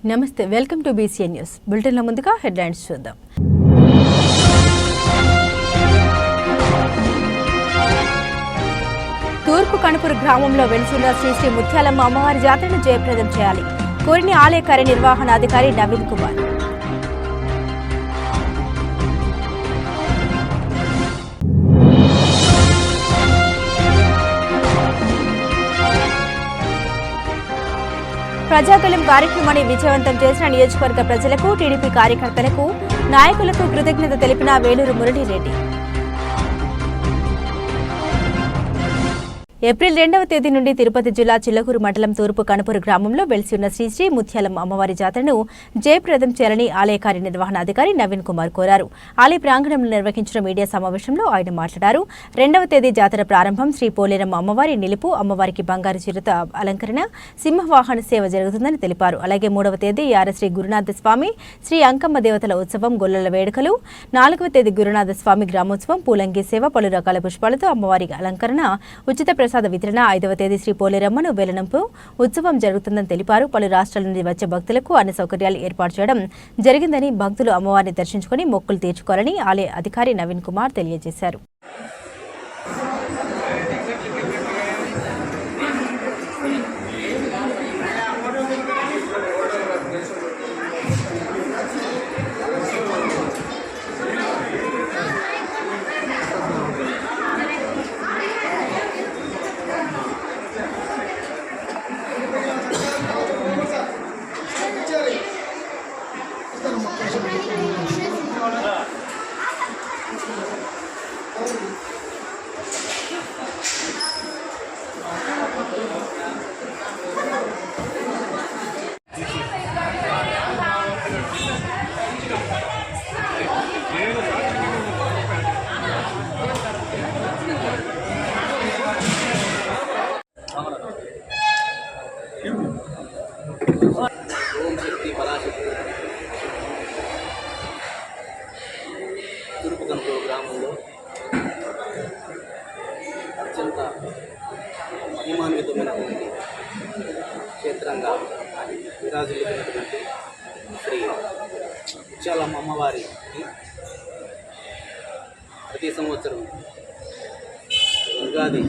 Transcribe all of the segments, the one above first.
నమస్తే, welcome to BCN news. బులెటిన్ల ముందుగా headlines చూద్దాం. తూర్పు కనుపూరు గ్రామంలో వెలుసున్న శ్రీ ముత్యాలమ్మ అమ్మవారి జాతరను జయప్రదం చేయాలి కోరిన ఆలయ కార్యనిర్వహణాధికారి నవీన్ కుమార్. ప్రజాగలం కార్యక్రమాన్ని విజయవంతం చేసిన నియోజకవర్గ ప్రజలకు, టీడీపీ కార్యకర్తలకు, నాయకులకు కృతజ్ఞత తెలిపిన వేలూరు మురళీరెడ్డి. ఏప్రిల్ 2వ తేదీ నుండి తిరుపతి జిల్లా చిల్లకూరు మండలం తూర్పు కనుపూరు గ్రామంలో వెలిసి ఉన్న శ్రీ ముత్యాలమ్మ అమ్మవారి జాతరను జయప్రదం చేయాలని ఆలయ కార్యనిర్వహణాధికారి నవీన్ కుమార్ కోరారు. ఆలయ ప్రాంగణంలో నిర్వహించిన మీడియా సమావేశంలో ఆయన మాట్లాడారు. 2వ తేదీ జాతర ప్రారంభం శ్రీ పోలేరమ్మ అమ్మవారి నిలుపు, అమ్మవారికి బంగారు చిరుత అలంకరణ, సింహవాహన సేవ జరుగుతుందని తెలిపారు. అలాగే 3వ తేదీ యారశ్రీ గురునాథ స్వామి, శ్రీ అంకమ్మ దేవతల ఉత్సవం, గొల్లల వేడుకలు, 4వ తేదీ గురునాథ స్వామి గ్రామోత్సవం, పూలంగి సేవ, పలు రకాల పుష్పాలతో అమ్మవారి అలంకరణ, ఉచిత ప్రసాద వితరణ, 5వ తేదీ శ్రీ పోలేరమ్మను వేలనంపు ఉత్సవం జరుగుతుందని తెలిపారు. పలు రాష్ట్రాల నుండి వచ్చే భక్తులకు అన్ని సౌకర్యాలు ఏర్పాటు చేయడం జరిగిందని, భక్తులు అమ్మవారిని దర్శించుకుని మొక్కులు తీర్చుకోవాలని ఆలయ అధికారి నవీన్ కుమార్ తెలియజేశారు. తూర్పు కనుపూరు గ్రామంలో అత్యంత మహిమాన్వితమైనటువంటి క్షేత్రంగా విరాజిల్లుతున్నటువంటి శ్రీ ముత్యాలమ్మ అమ్మవారికి ప్రతి సంవత్సరం ఉగాది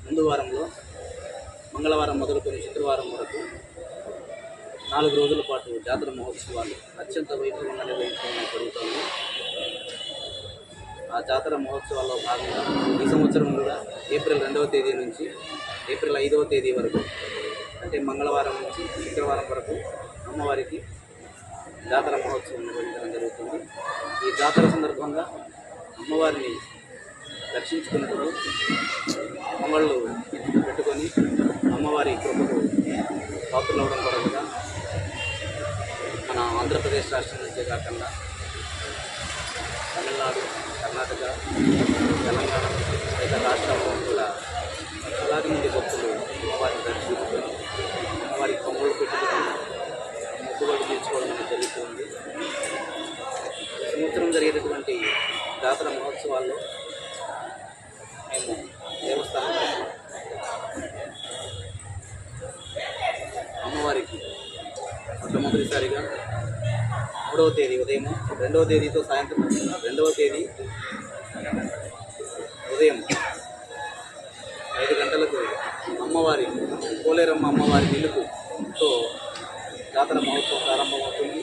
ముందు వారంలో మంగళవారం మొదలుకొని శుక్రవారం వరకు 4 రోజుల పాటు జాతర మహోత్సవాలు అత్యంత వైభవంగా నిర్వహించడం జరుగుతుంది. ఆ జాతర మహోత్సవాల్లో భాగంగా ఈ సంవత్సరం కూడా ఏప్రిల్ 2వ తేదీ నుంచి ఏప్రిల్ 5వ తేదీ వరకు, అంటే మంగళవారం నుంచి శుక్రవారం వరకు అమ్మవారికి జాతర మహోత్సవం నిర్వహించడం జరుగుతుంది. ఈ జాతర సందర్భంగా అమ్మవారిని దర్శించుకున్నప్పుడు అమ్మళ్ళు పెట్టుకొని అమ్మవారి కృపకు పాత్రలవడం కొరకుగా మన ఆంధ్రప్రదేశ్ రాష్ట్రం నుంచే కాకుండా తమిళనాడు, కర్ణాటక, తెలంగాణ ఇతర రాష్ట్రాల్లో కూడా వేలాది మంది భక్తులు అమ్మవారిని దర్శించుకొని అమ్మవారికి కొమ్ములు పెట్టుకొని మొక్కుబడులు తీర్చుకోవడం అనేది జరుగుతుంది. సంవత్సరం జరిగేటటువంటి జాతర మహోత్సవాల్లో మేము దేవస్థానం అమ్మవారికి మొట్టమొదటిసారిగా 3వ తేదీ ఉదయం, 2వ తేదీతో సాయంత్రం, 2వ తేదీ ఉదయం 5 గంటలకు అమ్మవారి పోలేరమ్మ అమ్మవారి నిలుపుతో జాతర మహోత్సవం ప్రారంభమవుతుంది.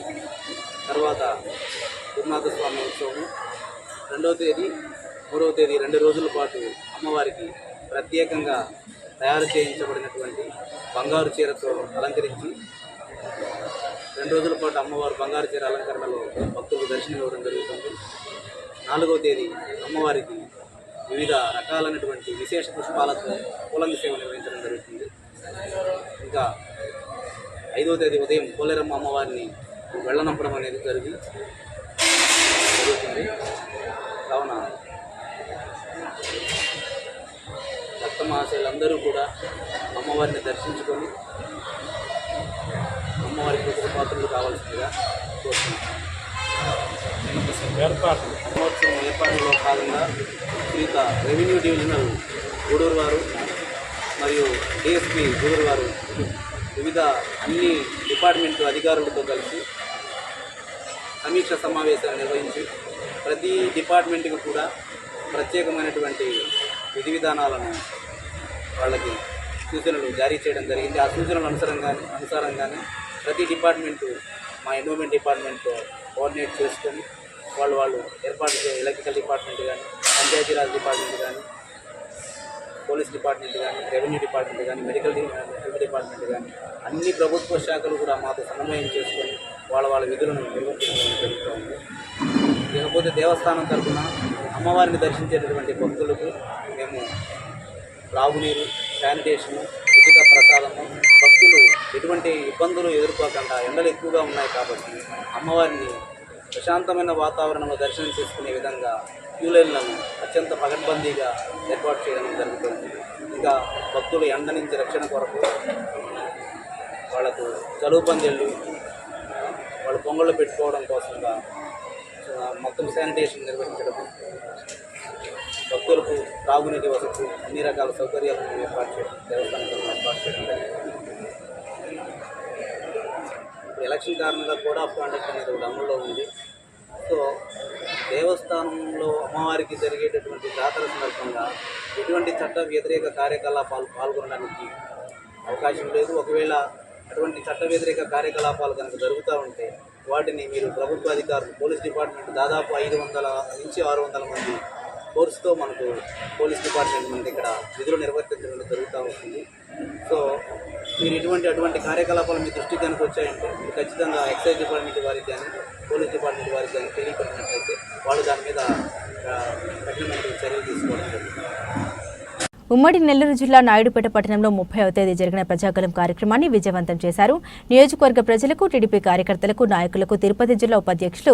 తర్వాత గురునాథ స్వామి ఉత్సవం 2వ తేదీ, 3వ తేదీ 2 రోజుల పాటు అమ్మవారికి ప్రత్యేకంగా తయారు చేయించబడినటువంటి బంగారు చీరతో అలంకరించి 2 రోజుల పాటు అమ్మవారు బంగారు చీర అలంకరణలో భక్తులకు దర్శనం ఇవ్వడం జరుగుతుంది. 4వ తేదీ అమ్మవారికి వివిధ రకాలైనటువంటి విశేష పుష్పాలతో పూలంగి సేవ నిర్వహించడం జరుగుతుంది. ఇంకా 5వ తేదీ ఉదయం పోలేరమ్మ అమ్మవారిని వెళ్ళనంపడం అనేది జరుగుతుంది. కావున భక్త మహాశయులందరూ కూడా అమ్మవారిని దర్శించుకొని అమ్మవారి కృప పాత్రలు కావాల్సిందిగా కోరుతున్నాం. మహోత్సవం ఏర్పాటులో భాగంగా శ్రీత రెవెన్యూ డివిజనల్ గూడూరు వారు మరియు డిఎస్పీ గూడూరు వారు వివిధ అన్ని డిపార్ట్మెంట్ అధికారులతో కలిసి సమీక్ష సమావేశాలు నిర్వహించి ప్రతి డిపార్ట్మెంట్కి కూడా ప్రత్యేకమైనటువంటి విధి విధానాలను వాళ్ళకి సూచనలు జారీ చేయడం జరిగింది. ఆ సూచనల అనుసారంగానే ప్రతి డిపార్ట్మెంటు మా ఎన్విరాన్మెంట్ డిపార్ట్మెంట్తో కోఆర్డినేట్ చేసుకొని వాళ్ళు ఏర్పాటు ఎలక్ట్రికల్ డిపార్ట్మెంట్ కానీ, పంచాయతీరాజ్ డిపార్ట్మెంట్ కానీ, పోలీస్ డిపార్ట్మెంట్ కానీ, రెవెన్యూ డిపార్ట్మెంట్ కానీ, మెడికల్ హెల్త్ డిపార్ట్మెంట్ కానీ అన్ని ప్రభుత్వ శాఖలు కూడా మాతో సమన్వయం చేసుకొని వాళ్ళ విధులను నిర్వర్తించడం జరుగుతుంది. ఇకపోతే దేవస్థానం తరఫున అమ్మవారిని దర్శించేటటువంటి భక్తులకు మేము త్రాగునీరు, శానిటేషను, ఉచిత ప్రసాదము, భక్తులు ఎటువంటి ఇబ్బందులు ఎదుర్కోకుండా ఎండలు ఎక్కువగా ఉన్నాయి కాబట్టి అమ్మవారిని ప్రశాంతమైన వాతావరణంలో దర్శనం చేసుకునే విధంగా క్యూ లైన్లను అత్యంత పకడ్బందీగా ఏర్పాటు చేయడం జరుగుతుంది. ఇంకా భక్తులు ఎండ నుంచి రక్షణ కొరకు వాళ్ళకు చలువు పందిళ్ళు, వాళ్ళు పొంగళ్ళు పెట్టుకోవడం కోసంగా మొత్తం శానిటేషన్ నిర్వహించడం, భక్తులకు తాగునీటి వసతి, అన్ని రకాల సౌకర్యాలను ఏర్పాటు చేయడం, దేవస్థానంలో ఏర్పాటు చేయడం జరిగింది. ఎలక్షన్ కారణంగా కోడ్ ఆఫ్ కాండక్ట్ అనేది ఒకటి అమల్లో ఉంది. సో దేవస్థానంలో అమ్మవారికి జరిగేటటువంటి జాతర సందర్భంగా ఎటువంటి చట్ట వ్యతిరేక కార్యకలాపాలు పాల్గొనడానికి అవకాశం లేదు. ఒకవేళ అటువంటి చట్ట వ్యతిరేక కార్యకలాపాలు కనుక జరుగుతూ ఉంటే వాటిని మీరు ప్రభుత్వ అధికారులు, పోలీస్ డిపార్ట్మెంట్ దాదాపు 500 నుంచి 600 మంది ఫోర్స్తో మనకు పోలీస్ డిపార్ట్మెంట్ మనకి ఇక్కడ విధులు నిర్వర్తించడం జరుగుతూ ఉంటుంది. సో మీరు అటువంటి కార్యకలాపాలు మీ దృష్టికి కనుక వచ్చాయంటే మీరు ఖచ్చితంగా ఎక్సైజ్ డిపార్ట్మెంట్ వారికి కానీ, పోలీస్ డిపార్ట్మెంట్ వారికి కానీ తెలియపడినట్లయితే వాళ్ళు దాని మీద కఠినమైన చర్యలు తీసుకోవడం జరుగుతుంది. ఉమ్మడి నెల్లూరు జిల్లా నాయుడుపేట పట్టణంలో 30వ తేదీ జరిగిన ప్రజాగలం కార్యక్రమాన్ని విజయవంతం చేశారు. నియోజకవర్గ ప్రజలకు, టీడీపీ కార్యకర్తలకు, నాయకులకు తిరుపతి జిల్లా ఉపాధ్యక్షులు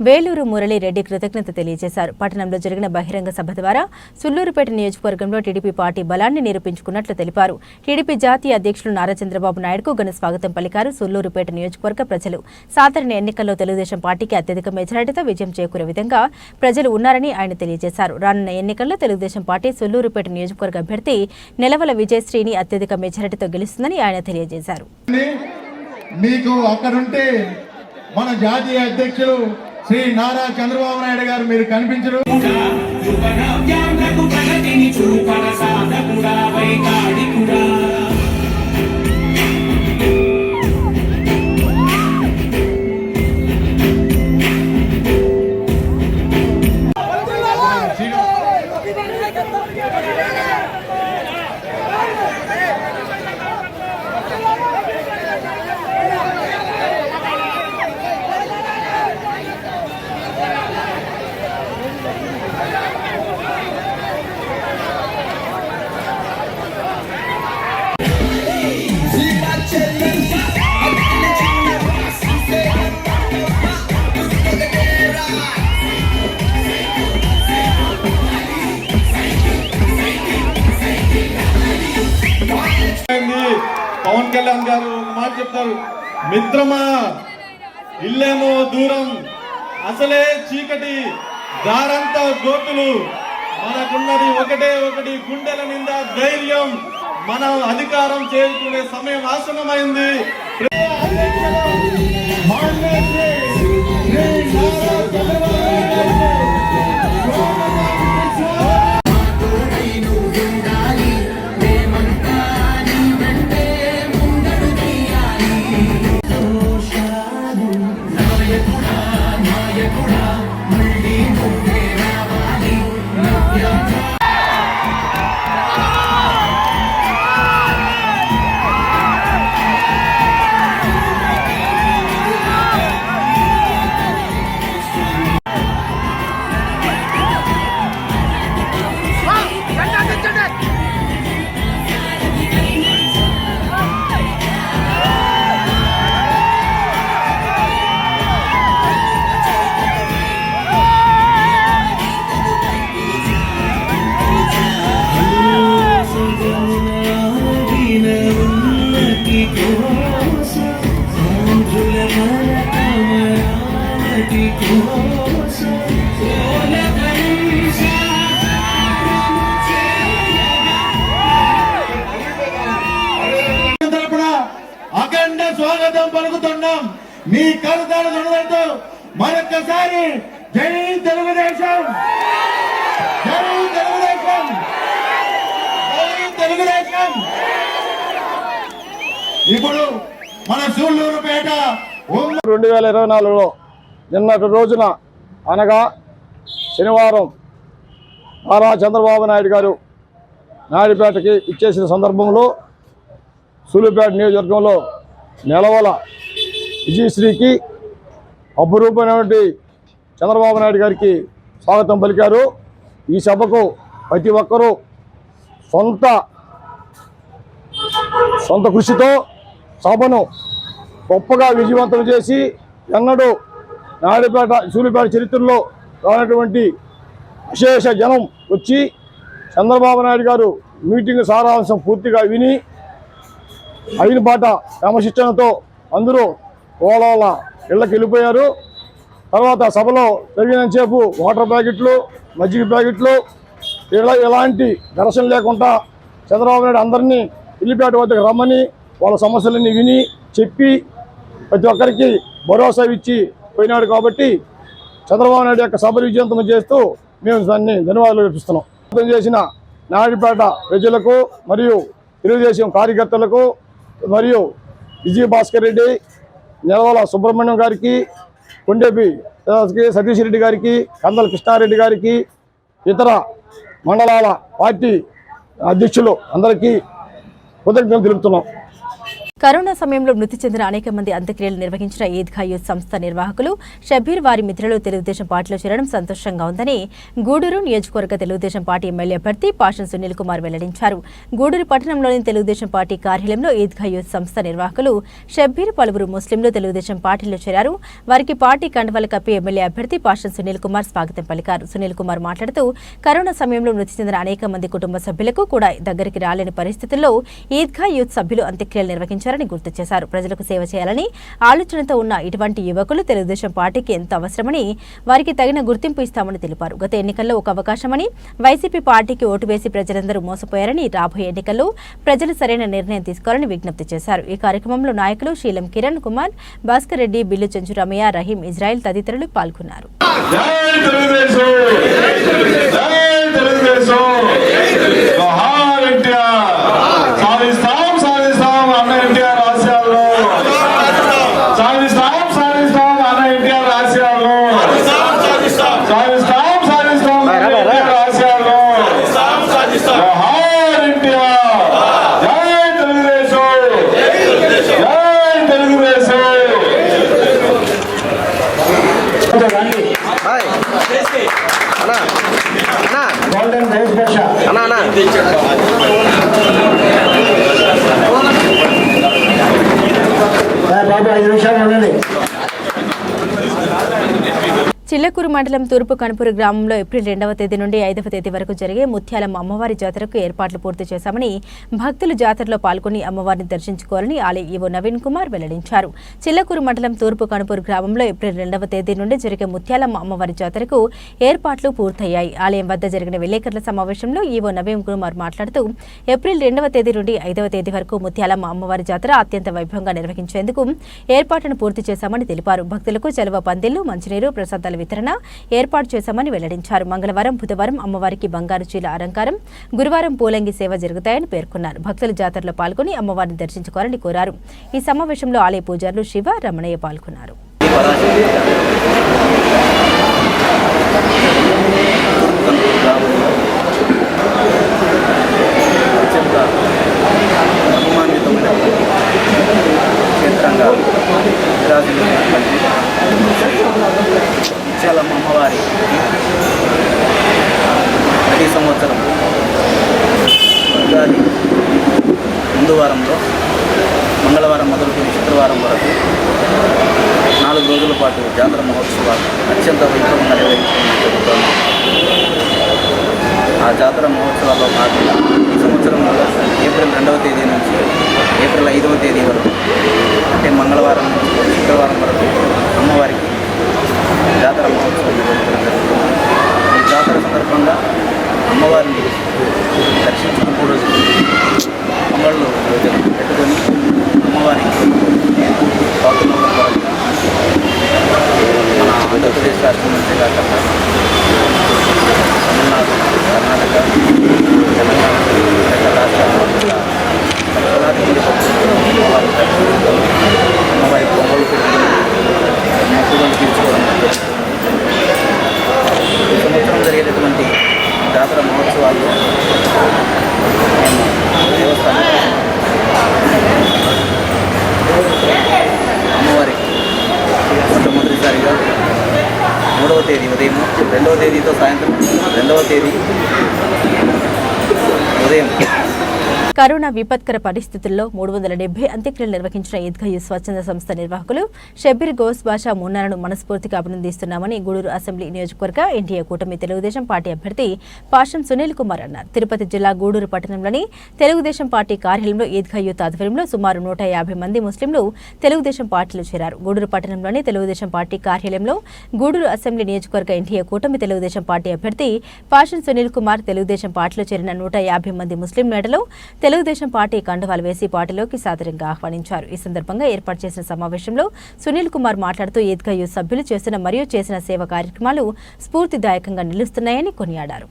వేలూరు మురళీరెడ్డి కృతజ్ఞత తెలియజేశారు. పట్టణంలో జరిగిన బహిరంగ సభ ద్వారా సుళ్లూరుపేట నియోజకవర్గంలో టీడీపీ పార్టీ బలాన్ని నిరూపించుకున్నట్లు తెలిపారు. టీడీపీ జాతీయ అధ్యక్షులు నారా చంద్రబాబు నాయుడుకు ఘన స్వాగతం పలికారు. సుళ్లూరుపేట నియోజకవర్గ ప్రజలు సాధారణ ఎన్నికల్లో తెలుగుదేశం పార్టీకి అత్యధిక మెజారిటీతో విజయం చేకూరే విధంగా ప్రజలు ఉన్నారని ఆయన తెలియజేశారు. రానున్న ఎన్నికల్లో తెలుగుదేశం పార్టీ సుళ్లూరుపేట నియోజకవర్గ అభ్యర్థి నెలవల విజయశ్రీని అత్యధిక మెజారిటీతో గెలుస్తుందని ఆయన తెలియజేశారు. మీకు అక్కడుంటే మన జాతీయ అధ్యక్షులు శ్రీ నారా చంద్రబాబు నాయుడు గారు మీరు కనిపించరు. పవన్ కళ్యాణ్ గారు ఒక మాట చెప్తారు, మిత్రమా ఇల్లేమో దూరం అసలే చీకటి దారంతా గోతులు, మనకున్నది ఒకటి గుండెల నిండా ధైర్యం, మనం అధికారం చేరుకునే సమయం ఆసన్నమైంది. నమ్ముతున్నాం. మీ కలుతాడు ఉన్నదంటూ మరొక్కసారి జై తెలుగుదేశం, జై తెలుగుదేశం, జై తెలుగుదేశం. ఇప్పుడు మన సూళ్లూరుపేట 2024లో నిన్నటి రోజున అనగా శనివారం నారా చంద్రబాబు నాయుడు గారు నాయుడుపేటకి ఇచ్చేసిన సందర్భంలో సూళ్లూరుపేట నియోజకవర్గంలో నెలవల విజయశ్రీకి అపురూపమైనటువంటి చంద్రబాబు నాయుడు గారికి స్వాగతం పలికారు. ఈ సభకు ప్రతి ఒక్కరూ సొంత కృషితో సభను గొప్పగా విజయవంతం చేసి ఎన్నడూ సూళ్లూరుపేట చరిత్రలో రానటువంటి విశేష జనం వచ్చి చంద్రబాబు నాయుడు గారు మీటింగ్ సారాంశం పూర్తిగా విని అయిన పాట క్రమశిక్షణతో అందరూ ఓల ఇళ్ళకి వెళ్ళిపోయారు. తర్వాత సభలో జరిగినంతసేపు వాటర్ ప్యాకెట్లు, మజ్జిగ ప్యాకెట్లు ఎలాంటి ఘర్షణ లేకుండా చంద్రబాబు నాయుడు అందరినీ ఇల్లిపేట వద్దకు రమ్మని వాళ్ళ సమస్యలన్నీ విని చెప్పి ప్రతి ఒక్కరికి భరోసా ఇచ్చి పోయినాడు. కాబట్టి చంద్రబాబు నాయుడు యొక్క సభ విజయవంతం చేస్తూ మేము దాన్ని ధన్యవాదాలు అర్పిస్తున్నాం. చేసిన నాయుడుపేట ప్రజలకు మరియు తెలుగుదేశం కార్యకర్తలకు మరియు విజయభాస్కర్ రెడ్డి, నెలవల సుబ్రహ్మణ్యం గారికి, కొండేపి సతీష్ రెడ్డి గారికి, కందల కృష్ణారెడ్డి గారికి, ఇతర మండలాల పార్టీ అధ్యక్షులు అందరికీ కృతజ్ఞతలు తెలుపుతున్నాం. కరోనా సమయంలో మృతి చెందిన అనేక మంది అంత్యక్రియలు నిర్వహించిన ఈద్గా యూత్ సంస్థ నిర్వాహకులు షబ్బీర్ వారి మిత్రులు తెలుగుదేశం పార్టీలో చేరడం సంతోషంగా ఉందని గూడూరు నియోజకవర్గ తెలుగుదేశం పార్టీ ఎమ్మెల్యే అభ్యర్థి పాషన్ సునీల్ కుమార్ వెల్లడించారు. గూడూరు పట్టణంలోని తెలుగుదేశం పార్టీ కార్యాలయంలో ఈద్గా యూత్ సంస్థ నిర్వాహకులు షబ్బీర్ పలువురు ముస్లింలు తెలుగుదేశం పార్టీలో చేరారు. వారికి పార్టీ కండువాలు కప్పి ఎమ్మెల్యే అభ్యర్థి పాషన్ సునీల్ కుమార్ స్వాగతం పలికారు. సునీల్ కుమార్ మాట్లాడుతూ కరోనా సమయంలో మృతి చెందిన అనేక మంది కుటుంబ సభ్యులకు కూడా దగ్గరికి రాలేని పరిస్థితుల్లో ఈద్గా యూత్ సభ్యులు అంత్యక్రియలు నిర్వహించారు గుర్తు చేశారు. ప్రజలకు సేవ చేయాలని ఆలోచనతో ఉన్న ఇటువంటి యువకులు తెలుగుదేశం పార్టీకి ఎంతో అవసరమని, వారికి తగిన గుర్తింపు ఇస్తామని తెలిపారు. గత ఎన్నికల్లో ఒక అవకాశమని, వైసీపీ పార్టీకి ఓటు వేసి ప్రజలందరూ మోసపోయారని, రాబోయే ఎన్నికల్లో ప్రజలు సరైన నిర్ణయం తీసుకోవాలని విజ్ఞప్తి చేశారు. ఈ కార్యక్రమంలో నాయకులు శీలం కిరణ్ కుమార్, భాస్కర్ రెడ్డి, బిల్లు చెంచురమయ్య, రహీం ఇజ్రాయిల్ తదితరులు పాల్గొన్నారు. చిల్లకూరు మండలం తూర్పు కనుపూరు గ్రామంలో ఏప్రిల్ 2వ తేదీ నుండి 5వ తేదీ వరకు జరిగే ముత్యాలమ్మ అమ్మవారి జాతరకు ఏర్పాట్లు పూర్తి చేశామని, భక్తులు జాతరలో పాల్గొని అమ్మవారిని దర్శించుకోవాలని ఆలయ ఈవో నవీన్ కుమార్ వెల్లడించారు. చిల్లకూరు మండలం తూర్పు కనుపూరు గ్రామంలో ఏప్రిల్ 2వ తేదీ నుండి జరిగే ముత్యాలమ్మ అమ్మవారి జాతరకు ఏర్పాట్లు పూర్తయ్యాయి. ఆలయం వద్ద జరిగిన విలేకరుల సమావేశంలో ఈవో నవీన్ కుమార్ మాట్లాడుతూ ఏప్రిల్ 2వ తేదీ నుండి 5వ తేదీ వరకు ముత్యాలమ్మ అమ్మవారి జాతర అత్యంత వైభవంగా నిర్వహించేందుకు ఏర్పాట్లను పూర్తి చేశామని తెలిపారు. భక్తులకు చలువ పందిళ్లు, మంచినీరు, ప్రసాదాల వితరణ ఏర్పాటు చేశామని వెల్లడించారు. మంగళవారం, బుధవారం అమ్మవారికి బంగారు చీల అలంకారం, గురువారం పూలంగి సేవ జరుగుతాయని పేర్కొన్నారు. భక్తులు జాతరలో పాల్గొని అమ్మవారిని దర్శించుకోవాలని కోరారు. ఈ సమావేశంలో ఆలయ పూజారులు శివ, రమణయ్య పాల్గొన్నారు. ముత్యాలమ్మ అమ్మవారి ప్రతి సంవత్సరం ఉగాది ముందు వారంలో మంగళవారం మొదలుకొని శుక్రవారం వరకు 4 రోజుల పాటు జాతర మహోత్సవాలు అత్యంత వైభవంగా నిర్వహించుకుంటున్నాం. ఆ జాతర మహోత్సవాల్లో భాగంగా ఈ సంవత్సరం ఏప్రిల్ 2వ తేదీ నుంచి ఏప్రిల్ 5వ తేదీ వరకు, అంటే మంగళవారం నుంచి శుక్రవారం వరకు అమ్మవారికి జాతర మహోత్సవం నిర్వహించడం జరుగుతుంది. ఈ జాతర సందర్భంగా అమ్మవారిని దర్శించుకుని పొంగళ్ళు పెట్టుకొని అమ్మవారికి సాయంత్రం 2వ తేదీ ఉదయం కరోనా విపత్కర పరిస్థితుల్లో 370 అంత్యక్రియలు నిర్వహించిన ఈద్గాహ్ స్వచ్ఛంద సంస్థ నిర్వాహకులు షబ్బీర్ గౌస్ బాషా మున్నాలను మనస్ఫూర్తిగా అభినందిస్తున్నామని గూడూరు అసెంబ్లీ నియోజకవర్గ ఎన్డీఏ కూటమి తెలుగుదేశం పార్టీ అభ్యర్థి పాషం సునీల్ కుమార్ అన్నారు. తిరుపతి జిల్లా గూడూరు పట్టణంలోని తెలుగుదేశం పార్టీ కార్యాలయంలో ఈద్గాహ్ యూత్ ఆధ్వర్యంలో సుమారు 150 మంది ముస్లింలు తెలుగుదేశం పార్టీలో చేరారు. గూడూరు పట్టణంలోని తెలుగుదేశం పార్టీ కార్యాలయంలో గూడూరు అసెంబ్లీ నియోజకవర్గ ఎన్డీఏ కూటమి తెలుగుదేశం పార్టీ అభ్యర్థి పాషం సునీల్ కుమార్ తెలుగుదేశం పార్టీలో చేరిన 150 మంది ముస్లిం నేతలు తెలుగుదేశం పార్టీ కండువాలు వేసి పార్టీలోకి సాదరంగా ఆహ్వానించారు. ఈ సందర్భంగా ఏర్పాటు చేసిన సమావేశంలో సునీల్ కుమార్ మాట్లాడుతూ ఈద్గాహ్ యూత్ సభ్యులు చేసిన సేవా కార్యక్రమాలు స్ఫూర్తిదాయకంగా నిలుస్తున్నాయని కొనియాడారు.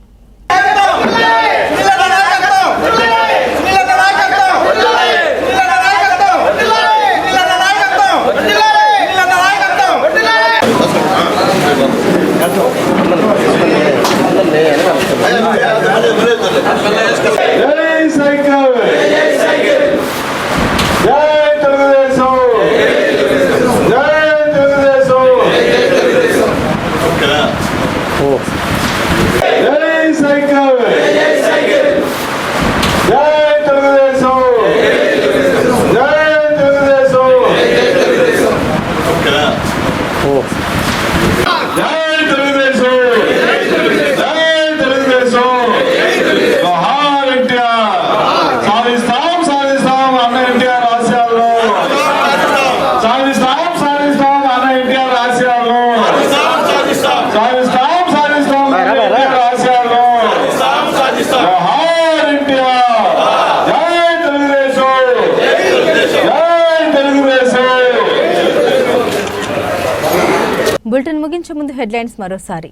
బులెటిన్ ముగించే ముందు హెడ్లైన్స్ మరోసారి.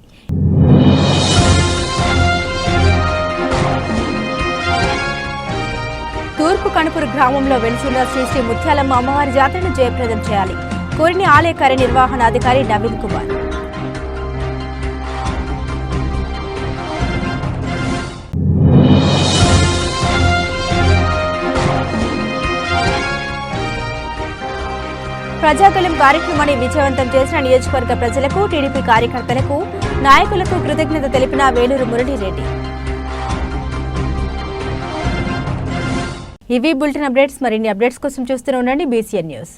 తూర్పు కణపూరు గ్రామంలో వెలిసిన శ్రీ ముత్యాలమ్మ అమ్మవారి జాతరను జయప్రదం చేయాలి. కోరిని ఆలయ కార్యనిర్వహణాధికారి నవీన్ కుమార్. ప్రజాగలం కార్యక్రమాన్ని విజయవంతం చేసిన నియోజకవర్గ ప్రజలకు, టీడీపీ కార్యకర్తలకు, నాయకులకు కృతజ్ఞత తెలిపిన వేలూరు మురళీరెడ్డి. ఇవి బులెటిన్ అప్డేట్స్. మరిన్ని అప్డేట్స్ కోసం చూస్తూనే ఉండండి BCN న్యూస్.